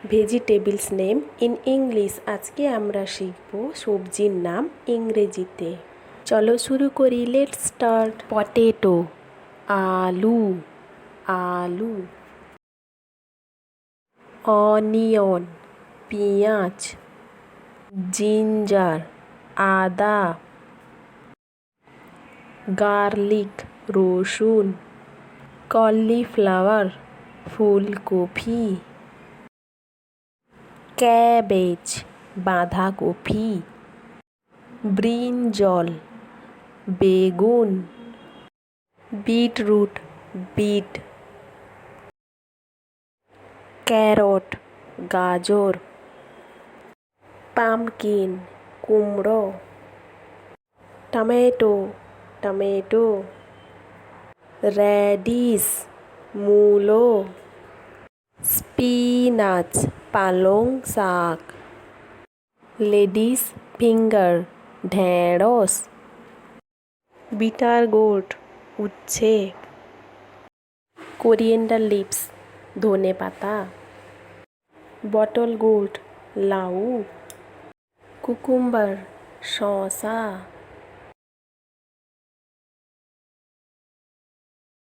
Vegetables name in English. আজকে আমরা শিখব সবজির নাম ইংরেজিতে। চলো শুরু করি। Let's start. পটেটো আলু আলু, অনিয়ন পেঁয়াজ, জিঞ্জার আদা, গার্লিক রসুন, কলিফ্লাওয়ার ফুলকপি, ক্যাবেজ বাঁধাকপি, ব্রিঞ্জল বেগুন, বিটরুট বিট, ক্যারট গাজর, পামকিন কুমড়ো, টমেটো টমেটো, র্যাডিশ মূলো, স্পিনাচ পালং শাক, লেডিস ফিঙ্গার ঢেঁড়স, বিটার গোর্ড উচ্ছে, কোরিয়েন্ডার লিভস ধনে পাতা, বটল গোর্ড লাউ, কুকুম্বার শসা।